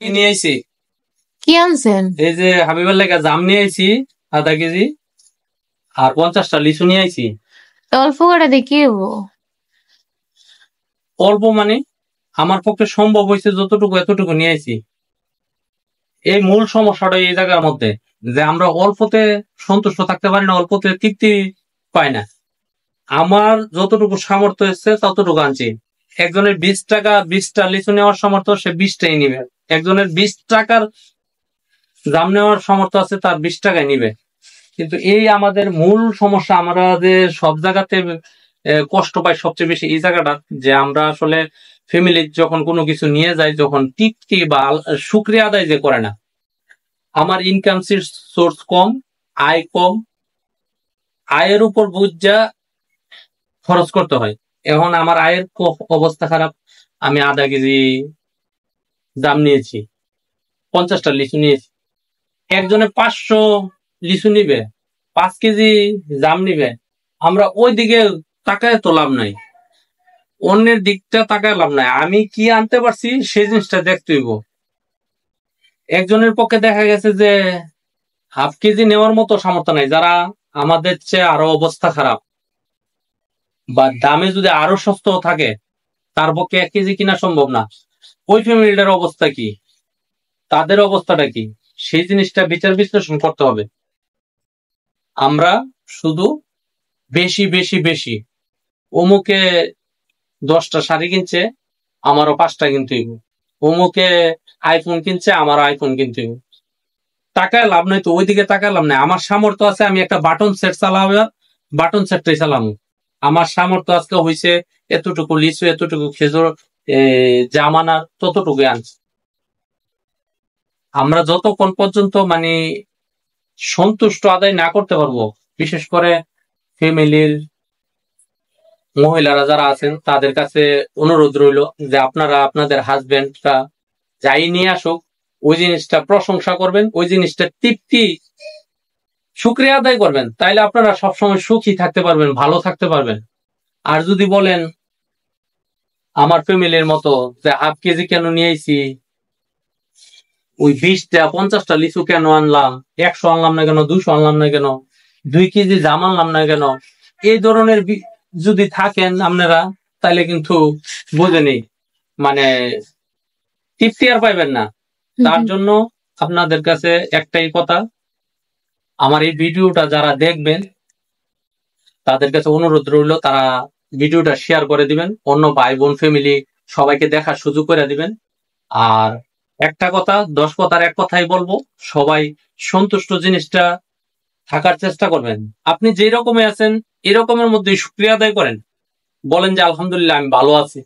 নিয়ে আইছি। কি আনছেন? এই যে হাবিবার লেগা জাম নিয়ে আইছি 0.5 কেজি আর 50টা লিচু নিয়ে আইছি। অল্প করে দেখি হবো। অল্প মানে আমার পক্ষে সম্ভব হয়েছে যতটুকু এতটুকু নিয়ে আইছি। এই মূল সমস্যাটা এই জায়গার মধ্যে যে আমরা অল্পতে সন্তুষ্ট থাকতে পারি না, অল্পতে তৃপ্তি পাই না। আমার যতটুকু সামর্থ্য এসছে ততটুকু আনছি। একজনের 20 টাকা 20টা লিচু নেওয়ার সামর্থ্য, সে 20টাই নিবে। একজনের 20 টাকার জাম নেওয়ার সামর্থ্য আছে, তার 20 টাকায় নিবে। কিন্তু এই আমাদের মূল সমস্যা, আমরা যে সব জায়গাতে কষ্ট পাই সবচেয়ে বেশি এই জায়গাটা, যে আমরা আসলে ফ্যামিলি যখন কোনো কিছু নিয়ে যাই, যখন তৃপ্তি বা শুকরিয়া আদায় যে করে না। আমার ইনকাম সোর্স কম, আয় কম, আয়ের উপর বুঝা খরচ করতে হয়। এখন আমার আয়ের অবস্থা খারাপ, আমি 0.5 কেজি জাম নিয়েছি, 50টা লিচু নিয়েছি। একজনে 500 লিচু নিবে, 5 কেজি জাম নিবে। আমরা ওই দিকে তাকায় তো লাভ নাই, অন্যের দিকটা তাকায় লাভ নাই। আমি কি আনতে পারছি সেই জিনিসটা দেখতে হইব। একজনের পক্ষে দেখা গেছে যে 0.5 কেজি নেওয়ার মতো সামর্থ্য নাই, যারা আমাদের চেয়ে আরো অবস্থা খারাপ বা দামে যদি আরো সস্তা থাকে, তার পক্ষে 1 কেজি কিনা সম্ভব না। ওই ফ্যামিলিটার অবস্থা কি, তাদের অবস্থাটা কি, সেই জিনিসটা বিচার বিশ্লেষণ করতে হবে। আমরা শুধু বেশি বেশি বেশি, অমুকে 10টা শাড়ি কিনছে, আমারও 5টা কিনতে হইব। অমুকে আইফোন কিনছে, আমারও আইফোন কিনতে হইব। টাকায় লাভ নাই তো, ওইদিকে টাকায় লাভ নাই। আমার সামর্থ্য আছে, আমি একটা বাটন সেট চালাবো, বাটন সেটটাই চালাবো। আমার সামর্থ্য আজকে হয়েছে এতটুকু লিচু, এতটুকু খেজুর, জামানার ততটুকু আনছে। আমরা যতক্ষণ পর্যন্ত মানে সন্তুষ্ট আদায় না করতে পারবো, বিশেষ করে ফ্যামিলির মহিলারা যারা আছেন, তাদের কাছে অনুরোধ রইল যে আপনারা আপনাদের হাজবেন্ডরা যাই নিয়ে আসুক, ওই জিনিসটা প্রশংসা করবেন, ওই জিনিসটা তৃপ্তি শুকরিয়া আদায় করবেন। তাইলে আপনারা সবসময় সুখী থাকতে পারবেন, ভালো থাকতে পারবেন। আর যদি বলেন আমার ফ্যামিলির মতো যে 0.5 কেজি কেন নিয়ে আইছি, ওই 20টা 50টা লিচু কেন আনলাম, 100 আনলাম না কেন, 200 আনলাম না কেন, 2 কেজি জাম আনলাম না কেন, এই ধরনের যদি থাকেন আপনারা, তাহলে কিন্তু বোঝেনি, মানে তৃপ্তি আর পাইবেন না। তার জন্য আপনাদের কাছে একটাই কথা, আমার এই ভিডিওটা যারা দেখবেন তাদের কাছে অনুরোধ রইল, তারা ভিডিওটা শেয়ার করে দিবেন, অন্য ভাই বোন ফ্যামিলি সবাইকে দেখার সুযোগ করে দিবেন। আর একটা কথা, 10 কথার এক কথাই বলবো, সবাই সন্তুষ্ট জিনিসটা থাকার চেষ্টা করবেন। আপনি যেই রকমে আছেন এরকমের মধ্যে শুকরিয়া আদায় করেন, বলেন যে আলহামদুলিল্লাহ আমি ভালো আছি।